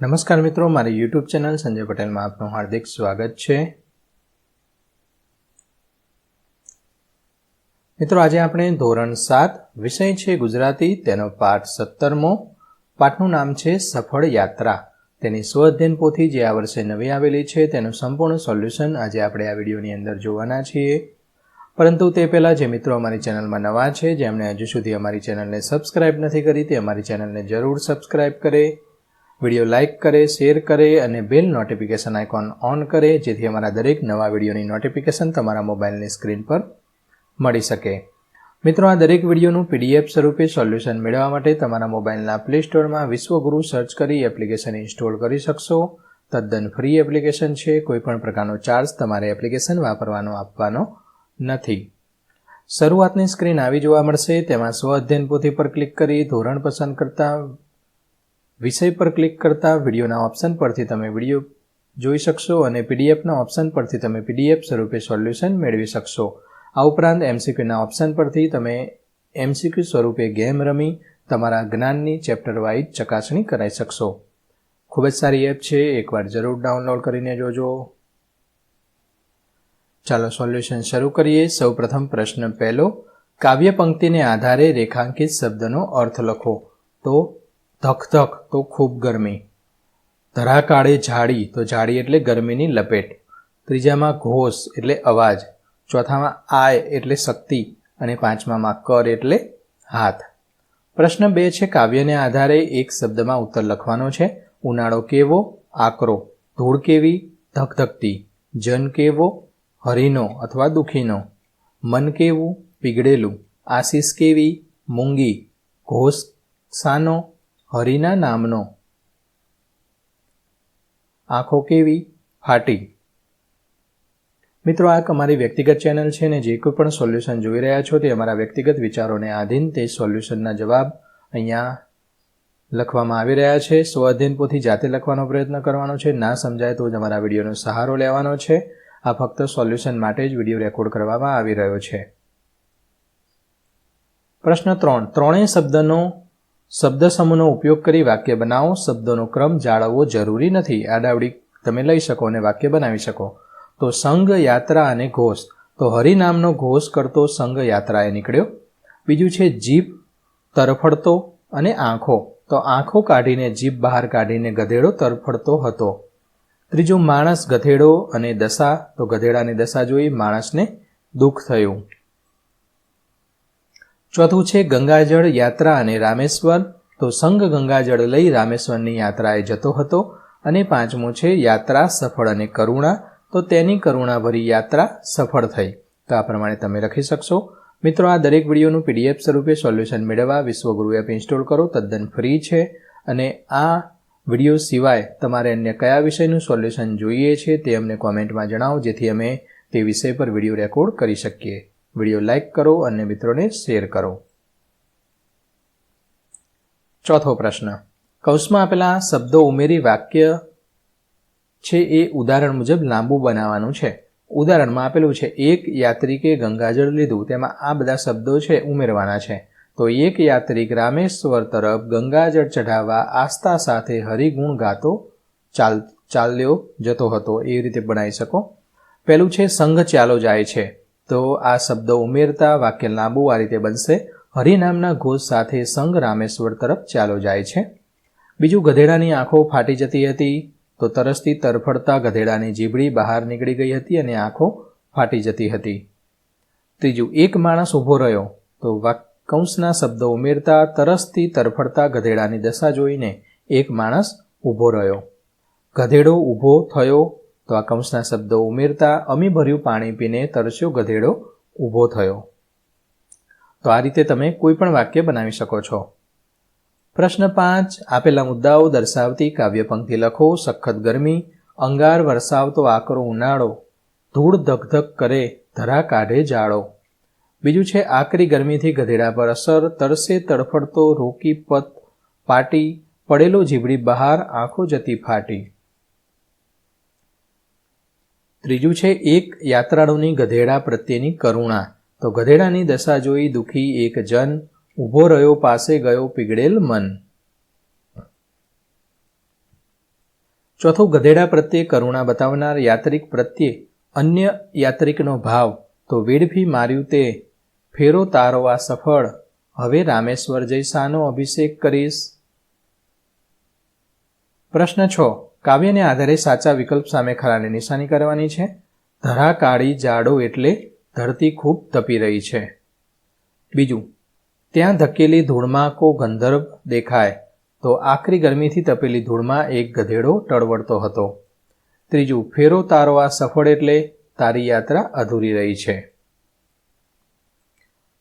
નમસ્કાર મિત્રો, મારી યુટ્યુબ ચેનલ સંજય પટેલમાં આપનું હાર્દિક સ્વાગત છે। મિત્રો, આજે આપણે ધોરણ 7 વિષય છે ગુજરાતી, તેનો પાઠ 17મો। પાઠનું નામ છે સફળ યાત્રા। તેની સ્વઅધ્યયન પોથી જે આ વર્ષે નવી આવેલી છે તેનું સંપૂર્ણ સોલ્યુશન આજે આપણે આ વિડીયોની અંદર જોવાના છીએ। પરંતુ તે પહેલાં જે મિત્રો અમારી ચેનલમાં નવા છે, જેમણે હજુ સુધી અમારી ચેનલને સબસ્ક્રાઇબ નથી કરી, તે અમારી ચેનલને જરૂર સબસ્ક્રાઇબ કરે, વિડીયો લાઇક કરે, શેર કરે અને બેલ નોટિફિકેશન આઇકોન ઓન કરે, જેથી અમારા દરેક નવા વિડીયોની નોટિફિકેશન તમારા મોબાઈલની સ્ક્રીન પર મળી શકે। મિત્રો, આ દરેક વિડીયોનું PDF સ્વરૂપે સોલ્યુશન મેળવવા માટે તમારા મોબાઈલના પ્લે સ્ટોરમાં વિશ્વગુરુ સર્ચ કરી એપ્લિકેશન ઇન્સ્ટોલ કરી શકશો। તદ્દન ફ્રી એપ્લિકેશન છે, કોઈપણ પ્રકારનો ચાર્જ તમારે એપ્લિકેશન વાપરવાનો આપવાનો નથી। શરૂઆતની સ્ક્રીન આવી જોવા મળશે, તેમાં સ્વઅધ્યયન પોથી પર ક્લિક કરી ધોરણ પસંદ કરતા વિષય પર ક્લિક કરતા વિડીયોના ઓપ્શન પરથી તમે વિડીયો જોઈ શકશો અને પીડીએફના ઓપ્શન પરથી તમે PDF સ્વરૂપે સોલ્યુશન મેળવી શકશો। આ ઉપરાંત MCQના ઓપ્શન પરથી તમે MCQ સ્વરૂપે ગેમ રમી તમારા જ્ઞાનની ચેપ્ટર વાઇઝ ચકાસણી કરાવી શકશો। ખૂબ જ સારી એપ છે, એકવાર જરૂર ડાઉનલોડ કરીને જોજો। ચાલો સોલ્યુશન શરૂ કરીએ। સૌપ્રથમ પ્રશ્ન પહેલો, કાવ્ય પંક્તિને આધારે રેખાંકિત શબ્દનો અર્થ લખો। તો ધક ધક તો ખૂબ ગરમી, ધરાકાળે ઝાડી તો ઝાડી એટલે ગરમીની લપેટ, ત્રીજામાં ઘોષ એટલે અવાજ, ચોથામાં આય એટલે શક્તિ અને પાંચમામાં કર એટલે હાથ। પ્રશ્ન 2 છે, કાવ્યને આધારે એક શબ્દમાં ઉત્તર લખવાનો છે। ઉનાળો કેવો? આકરો, ધૂળ કેવી? ધકધકતી, જન કેવો? હરીનો અથવા દુખીનો, મન કેવું? પીગળેલું, આશીષ કેવી? મૂંગી, ઘોષ સાનો? હરિના નામનો, આંખો કેવી? ફાટી। મિત્રો, આ અમારી વ્યક્તિગત ચેનલ છે ને જે કોઈ પણ સોલ્યુશન જોઈ રહ્યા છો તે અમારા વ્યક્તિગત વિચારોને આધીન તે સોલ્યુશનના જવાબ અહીંયા લખવામાં આવી રહ્યા છે। સ્વઅધ્યયન પોથી જાતે લખવાનો પ્રયત્ન કરવાનો છે, ના સમજાય તો જ અમારા વિડીયોનો સહારો લેવાનો છે। આ ફક્ત સોલ્યુશન માટે જ વિડીયો રેકોર્ડ કરવામાં આવી રહ્યો છે। પ્રશ્ન 3, ત્રણેય શબ્દ સમૂહનો ઉપયોગ કરી વાક્ય બનાવો। શબ્દોનો ક્રમ જાળવવો જરૂરી નથી, આડાવડી તમે લઈ શકો અને વાક્ય બનાવી શકો। તો સંઘ, યાત્રા અને ઘોષ, તો હરિનામનો ઘોષ કરતો સંઘ યાત્રાએ નીકળ્યો। બીજું છે જીભ, તરફડતો અને આંખો, તો આંખો કાઢીને જીભ બહાર કાઢીને ગધેડો તરફડતો હતો। ત્રીજું માણસ, ગધેડો અને દશા, તો ગધેડાની દશા જોઈ માણસને દુઃખ થયું। ચોથું છે ગંગાજળ, યાત્રા અને રામેશ્વર, તો સંઘ ગંગાજળ લઈ રામેશ્વરની યાત્રાએ જતો હતો। અને પાંચમું છે યાત્રા સફળ અને કરુણા, તો તેની કરુણાભરી યાત્રા સફળ થઈ। તો આ પ્રમાણે તમે લખી શકશો। મિત્રો, આ દરેક વિડીયોનું PDF સ્વરૂપે સોલ્યુશન મેળવવા વિશ્વગુરુ એપ ઇન્સ્ટોલ કરો, તદ્દન ફ્રી છે। અને આ વિડીયો સિવાય તમારે અન્ય કયા વિષયનું સોલ્યુશન જોઈએ છે તે અમને કોમેન્ટમાં જણાવો, જેથી અમે તે વિષય પર વિડીયો રેકોર્ડ કરી શકીએ। વિડીયો લાઇક કરો અને મિત્રોને શેર કરો। ચોથો પ્રશ્ન, કૌંસમાં આપેલા શબ્દો ઉમેરી વાક્ય છે એ ઉદાહરણ મુજબ લાંબુ બનાવવાનું છે। ઉદાહરણમાં આપેલું છે, એક યાત્રિકે ગંગાજળ લીધું, તેમાં આ બધા શબ્દો છે ઉમેરવાના છે। તો એક યાત્રિક રામેશ્વર તરફ ગંગાજળ ચઢાવવા આસ્થા સાથે હરિગુણ ગાતો ચાલ્યો જતો હતો, એવી રીતે બનાવી શકો। પહેલું છે સંઘ ચાલો જાય છે, તો આ શબ્દો ઉમેરતા વાક્ય લાંબુ આ રીતે બનશે, હરિનામના ઘોષ સાથે સંઘ રામેશ્વર તરફ ચાલો જાય છે। બીજું, ગધેડાની આંખો ફાટી જતી હતી, તો તરસથી તરફડતા ગધેડાની જીભડી બહાર નીકળી ગઈ હતી અને આંખો ફાટી જતી હતી। ત્રીજું, એક માણસ ઊભો રહ્યો, તો કૌંસના શબ્દો ઉમેરતા તરસથી તરફડતા ગધેડાની દશા જોઈને એક માણસ ઊભો રહ્યો। ગધેડો ઊભો થયો, તો આ કૌંસના શબ્દો ઉમેરતા અમીભર્યું પાણી પીને તરસ્યો ગધેડો ઊભો થયો। તો આ રીતે તમે કોઈ પણ વાક્ય બનાવી શકો છો। પ્રશ્ન 5, આપેલા મુદ્દાઓ દર્શાવતી કાવ્ય પંક્તિ લખો। સખત ગરમી, અંગાર વરસાવતો આકરો ઉનાળો, ધૂળ ધકધક કરે, ધરા કાઢે જાળો। બીજું છે આકરી ગરમીથી ગધેડા પર અસર, તરસે તડફડતો રોકી પત પાટી, પડેલો જીભડી બહાર, આંખો જતી ફાટી। ત્રીજું છે એક યાત્રાળુની ગધેડા પ્રત્યેની કરુણા, તો ગધેડાની દશા જોઈ દુઃખી એક જન, ઊભો રહ્યો પાસે ગયો પીગળેલ મન। ચોથું, ગધેડા પ્રત્યે કરુણા બતાવનાર યાત્રિક પ્રત્યે અન્ય યાત્રિકનો ભાવ, તો વેડફી માર્યું તે ફેરો તારો આ સફળ, હવે રામેશ્વર જઈ શાનો અભિષેક કરીશ. પ્રશ્ન 6. કાવ્યને આધારે સાચા વિકલ્પ સામે ખરાની નિશાની કરવાની છે. ધરા કાળી જાડો એટલે ધરતી ખૂબ તપી રહી છે. બીજું, ત્યાં ધકેલી ધૂળમાં કો ગંધર્વ દેખાય, તો આકરી ગરમીથી તપેલી ધૂળમાં એક ગધેડો ટળવળતો હતો. ત્રીજું, ફેરો તારો આ સફળ એટલે તારી યાત્રા અધૂરી રહી છે.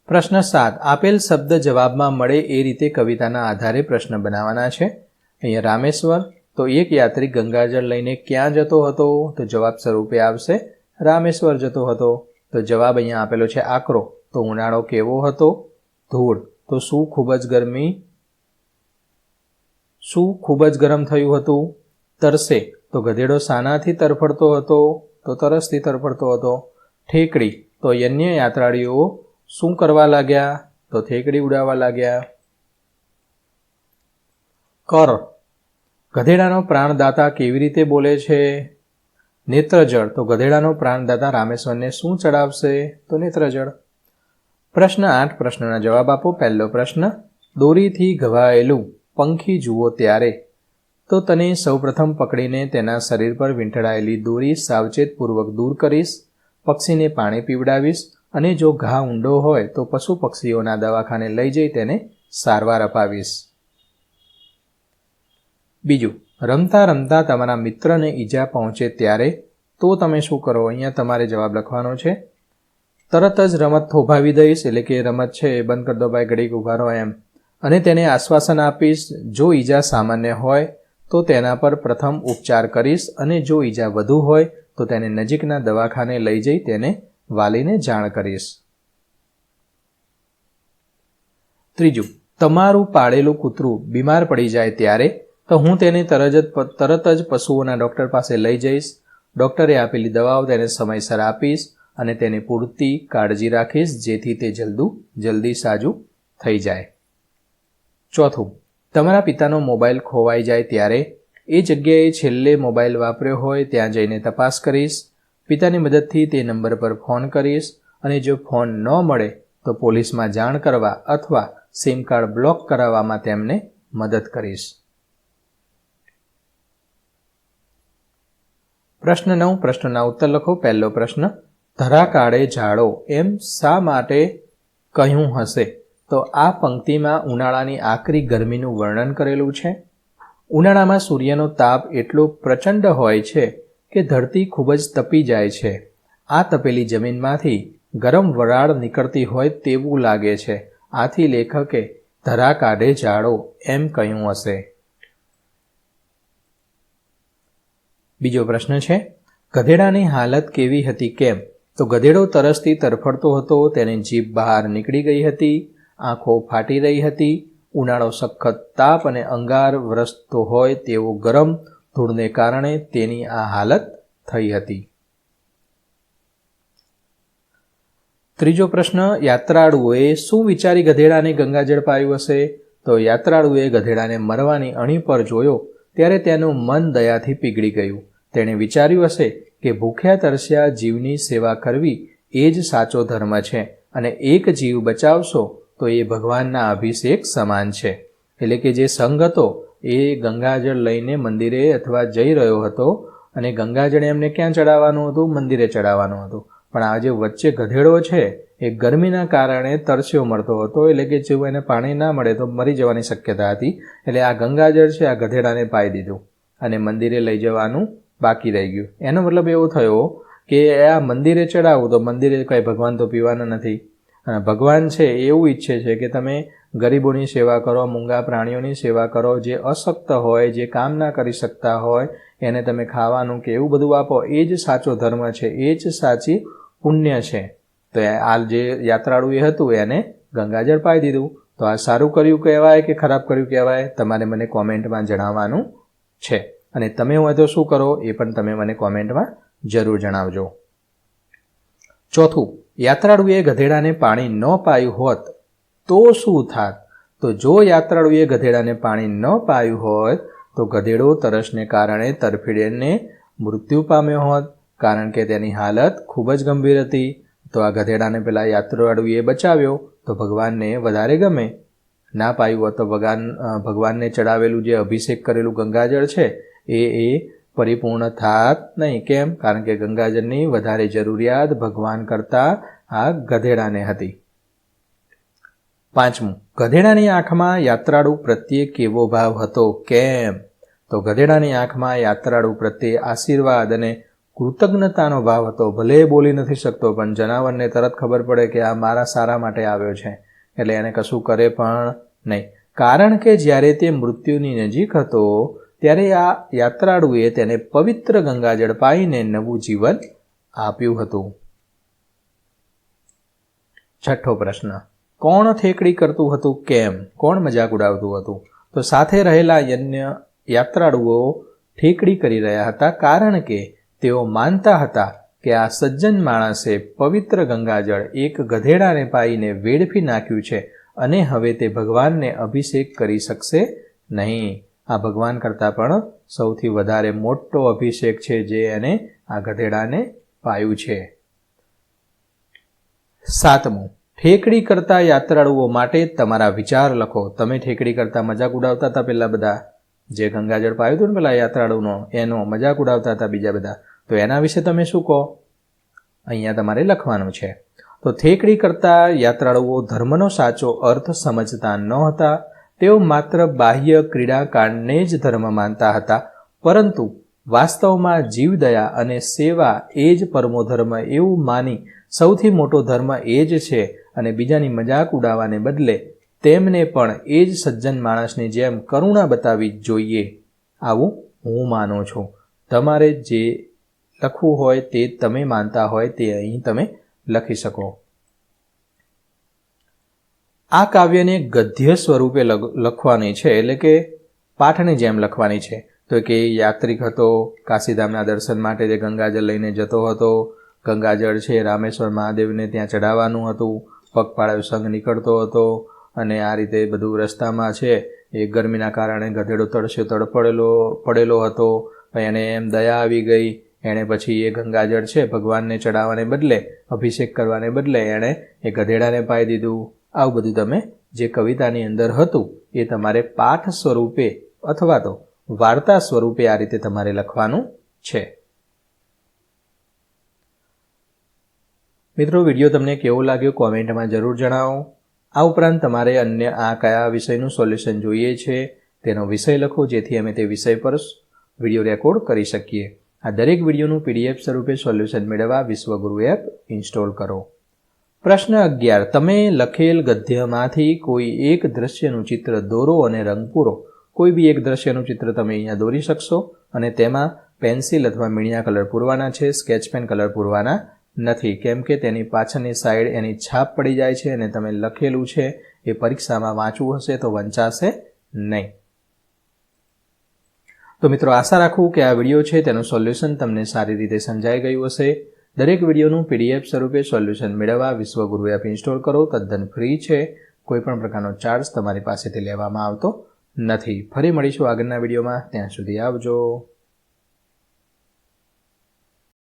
પ્રશ્ન 7. આપેલ શબ્દ જવાબમાં મળે એ રીતે કવિતાના આધારે પ્રશ્ન બનાવવાના છે. અહીંયા રામેશ્વર, તો એક યાત્રિક ગંગાજળ લઈને ક્યાં જતો હતો, તો જવાબ સ્વરૂપે આવશે રામેશ્વર જતો હતો. તો જવાબ અહીંયા આપેલો છે આકરો, તો ઉનાળો કેવો હતો, ધૂળ, તો શું ખૂબ જ ગરમ થયું હતું. તરસે, તો ગધેડો શાનાથી તરફડતો હતો, તો તરસથી તરફડતો હતો. ઠેકડી, તો અન્ય યાત્રાળુઓ શું કરવા લાગ્યા, તો ઠેકડી ઉડાવવા લાગ્યા. કર, ગધેડાનો પ્રાણદાતા કેવી રીતે બોલે છે. નેત્રજળ, તો ગધેડાનો પ્રાણદાતા રામેશ્વરને શું ચડાવશે, તો નેત્રજળ. પ્રશ્ન 8. પ્રશ્નના જવાબ આપો. પહેલો પ્રશ્ન, દોરીથી ઘવાયેલું પંખી જુઓ ત્યારે, તો તને સૌપ્રથમ પકડીને તેના શરીર પર વીંટળાયેલી દોરી સાવચેતપૂર્વક દૂર કરીશ, પક્ષીને પાણી પીવડાવીશ, અને જો ઘા ઊંડો હોય તો પશુ પક્ષીઓના દવાખાને લઈ જઈ તેને સારવાર અપાવીશ. બીજું, રમતા રમતા તમારા મિત્રને ઈજા પહોંચે ત્યારે, તો તમે શું કરો. અહીંયા તમારે જવાબ લખવાનો છે. તરત જ રમત થોભાવી દઈશ, એટલે કે રમત છે એ બંધ કરી દો ભાઈ, ઘડીક ઊભા રહો એમ, અને તેને આશ્વાસન આપીશ. જો ઈજા સામાન્ય હોય તો તેના પર પ્રથમ ઉપચાર કરીશ, અને જો ઈજા વધુ હોય તો તેને નજીકના દવાખાને લઈ જઈ તેને વાલીને જાણ કરીશ. ત્રીજું, તમારું પાળેલું કૂતરું બીમાર પડી જાય ત્યારે, તો હું તેને તરત જ પશુઓના ડૉક્ટર પાસે લઈ જઈશ. ડૉક્ટરે આપેલી દવાઓ તેને સમયસર આપીશ અને તેને પૂરતી કાળજી રાખીશ, જેથી તે જલ્દી સાજું થઈ જાય. ચોથું, તમારા પિતાનો મોબાઈલ ખોવાઈ જાય ત્યારે એ જગ્યાએ છેલ્લે મોબાઈલ વાપર્યો હોય ત્યાં જઈને તપાસ કરીશ. પિતાની મદદથી તે નંબર પર ફોન કરીશ, અને જો ફોન ન મળે તો પોલીસમાં જાણ કરવા અથવા સિમ કાર્ડ બ્લોક કરાવવામાં તેમને મદદ કરીશ. પ્રશ્ન 9. પ્રશ્નના ઉત્તર લખો. પહેલો પ્રશ્ન, ધરા કાળે ઝાડો એમ શા માટે કહ્યું હશે, તો આ પંક્તિમાં ઉનાળાની આકરી ગરમીનું વર્ણન કરેલું છે. ઉનાળામાં સૂર્યનો તાપ એટલો પ્રચંડ હોય છે કે ધરતી ખૂબ જ તપી જાય છે. આ તપેલી જમીનમાંથી ગરમ વરાળ નીકળતી હોય તેવું લાગે છે. આથી લેખકે ધરા કાઢે ઝાડો એમ કહ્યું હશે. બીજો પ્રશ્ન છે, ગધેડાની હાલત કેવી હતી કેમ, તો ગધેડો તરસથી તરફડતો હતો, તેની જીભ બહાર નીકળી ગઈ હતી, આંખો ફાટી રહી હતી, ઉનાળો સખત તાપ અને અંગાર વરસતો હોય તેવો ગરમ ધૂળને કારણે તેની આ હાલત થઈ હતી. ત્રીજો પ્રશ્ન, યાત્રાળુઓએ શું વિચારી ગધેડાને ગંગાજળ પાયું હશે, તો યાત્રાળુએ ગધેડાને મરવાની અણી પર જોયો ત્યારે તેનું મન દયાથી પીગળી ગયું. તેણે વિચાર્યું હશે કે ભૂખ્યા તરસ્યા જીવની સેવા કરવી એ જ સાચો ધર્મ છે, અને એક જીવ બચાવશો તો એ ભગવાનના અભિષેક સમાન છે. એટલે કે જે સંઘ હતો એ ગંગાજળ લઈને મંદિરે અથવા જઈ રહ્યો હતો, અને ગંગાજળ એમને ક્યાં ચડાવવાનું હતું, મંદિરે ચડાવવાનું હતું. પણ આ જે વચ્ચે ગધેડો છે એ ગરમીના કારણે તરસ્યો મળતો હતો, એટલે કે જો એને પાણી ના મળે તો મરી જવાની શક્યતા હતી. એટલે આ ગંગાજળ છે આ ગધેડાને પાઈ દીધું અને મંદિરે લઈ જવાનું બાકી રહી ગયું. એનો મતલબ એવો થયો કે આ મંદિરે ચડાવવું, તો મંદિરે કંઈ ભગવાન તો પીવાના નથી. અને ભગવાન છે એવું ઈચ્છે છે કે તમે ગરીબોની સેવા કરો, મૂંગા પ્રાણીઓની સેવા કરો, જે અશક્ત હોય, જે કામ ના કરી શકતા હોય એને તમે ખાવાનું કે એવું બધું આપો. એ જ સાચો ધર્મ છે, એ જ સાચી પુણ્ય છે. તો આ જે યાત્રાળુ એ હતું એને ગંગાજળ પાઈ દીધું. તો આ સારું કર્યું કહેવાય કે ખરાબ કર્યું કહેવાય, તમારે મને કોમેન્ટમાં જણાવવાનું છે. અને તમે હોય તો શું કરો એ પણ તમે મને કોમેન્ટમાં જરૂર જણાવજો. ચોથું, યાત્રાળુએ ગધેડાને પાણી ન પાયું હોત તો શું થાત, તો જો યાત્રાળુએ ગધેડાને પાણી ન પાયું હોત તો ગધેડો તરસને કારણે તરફડીને મૃત્યુ પામ્યો હોત, કારણ કે તેની હાલત ખૂબ જ ગંભીર હતી. તો આ ગધેડાને પેલા યાત્રાળુએ બચાવ્યો તો ભગવાનને વધારે ગમે. ના પાયું હોત તો ભગવાનને ચડાવેલું જે અભિષેક કરેલું ગંગાજળ છે એ પરિપૂર્ણ થાત નહીં. કેમ? કારણ કે ગંગાજળની વધારે જરૂરિયાત ભગવાન કરતાં આ ગધેડાને હતી. 5. ગધેડાની આંખમાં યાત્રાળુ પ્રત્યે કેવો ભાવ હતો? કેમ? તો ગધેડાની આંખમાં યાત્રાળુ પ્રત્યે આશીર્વાદ અને કૃતજ્ઞતાનો ભાવ હતો. ભલે બોલી નથી શકતો, પણ જનાવરને તરત ખબર પડે કે આ મારા સારા માટે આવ્યો છે, એટલે એને કશું કરે પણ નહીં. કારણ કે જ્યારે તે મૃત્યુની નજીક હતો ત્યારે આ યાત્રાળુએ તેને પવિત્ર ગંગાજળ પાઈને નવું જીવન આપ્યું હતું. 6. પ્રશ્ન. કોણ ઠેકડી કરતું હતું? કેમ? કોણ મજાક ઉડાવતું હતું? તો સાથે રહેલા અન્ય યાત્રાળુઓ ઠેકડી કરી રહ્યા હતા, કારણ કે તેઓ માનતા હતા કે આ સજ્જન માણસે પવિત્ર ગંગાજળ એક ગધેડાને પાઈને વેડફી નાખ્યું છે અને હવે તે ભગવાનને અભિષેક કરી શકશે નહીં. આ ભગવાન કરતાં પણ સૌથી વધારે મોટો અભિષેક છે જે એને આ ગધેડાને પાયું છે. 7. ઠેકડી કરતા યાત્રાળુઓ માટે તમારા વિચાર લખો. તમે ઠેકડી કરતા મજાક ઉડાવતા હતા પેલા બધા, જે ગંગાજળ પાયું હતું ને પેલા યાત્રાળુનો, એનો મજાક ઉડાવતા હતા બીજા બધા, તો એના વિશે તમે શું કહો? અહીંયા તમારે લખવાનું છે. તો ઠેકડી કરતા યાત્રાળુઓ ધર્મનો સાચો અર્થ સમજતા ન હતા. તેઓ માત્ર બાહ્ય ક્રીડાકાંડને જ ધર્મ માનતા હતા, પરંતુ વાસ્તવમાં જીવદયા અને સેવા એ જ પરમો ધર્મ એવું માની સૌથી મોટો ધર્મ એ જ છે, અને બીજાની મજાક ઉડાવવાને બદલે તેમને પણ એ જ સજ્જન માણસની જેમ કરુણા બતાવવી જોઈએ. આવું હું માનું છું. તમારે જે લખવું હોય તે તમે માનતા હોય તે અહીં તમે લખી શકો. આ કાવ્યને ગદ્ય સ્વરૂપે લખવાની છે, એટલે કે પાઠની જેમ લખવાની છે. તો કે યાત્રિક હતો, કાશીધામના દર્શન માટે જે ગંગાજળ લઈને જતો હતો. ગંગાજળ છે રામેશ્વર મહાદેવને ત્યાં ચડાવવાનું હતું. પગપાળા સંઘ નીકળતો હતો અને આ રીતે બધું રસ્તામાં છે એ ગરમીના કારણે ગધેડો પડેલો હતો. એને એમ દયા આવી ગઈ. એણે પછી એ ગંગાજળ છે ભગવાનને ચડાવવાને બદલે, અભિષેક કરવાને બદલે એણે એ ગધેડાને પાઈ દીધું. આવું બધું તમે જે કવિતાની અંદર હતું એ તમારે પાઠ સ્વરૂપે અથવા તો વાર્તા સ્વરૂપે આ રીતે તમારે લખવાનું છે. મિત્રો, વિડીયો તમને કેવો લાગ્યો કોમેન્ટમાં જરૂર જણાવો. આ ઉપરાંત તમારે અન્ય આ કયા વિષયનું સોલ્યુશન જોઈએ છે તેનો વિષય લખો, જેથી અમે તે વિષય પર વિડીયો રેકોર્ડ કરી શકીએ. આ દરેક વિડીયોનું PDF સ્વરૂપે સોલ્યુશન મેળવવા વિશ્વગુરુ એપ ઇન્સ્ટોલ કરો. પ્રશ્ન 11. તમે લખેલ ગદ્યમાંથી કોઈ એક દ્રશ્યનું ચિત્ર દોરો અને રંગ પૂરો. કોઈ બી એક દ્રશ્યનું ચિત્ર તમે અહીંયા દોરી શકશો અને તેમાં પેન્સિલ અથવા મીણિયા કલર પૂરવાના છે, સ્કેચ પેન કલર પૂરવાના નથી, કેમ કે તેની પાછળની સાઈડ એની છાપ પડી જાય છે અને તમે લખેલું છે એ પરીક્ષામાં વાંચવું હશે તો વંચાશે નહીં. તો મિત્રો, આશા રાખું કે આ વિડીયો છે તેનું સોલ્યુશન તમને સારી રીતે સમજાઈ ગયું હશે. દરેક વિડીયોનું PDF સ્વરૂપે સોલ્યુશન મેળવવા વિશ્વગુરુ એપ ઇન્સ્ટોલ કરો. તદ્દન ફ્રી છે. કોઈપણ પ્રકારનો ચાર્જ તમારી પાસેથી લેવામાં આવતો નથી. ફરી મળીશું આગળના વિડીયોમાં. ત્યાં સુધી આવજો.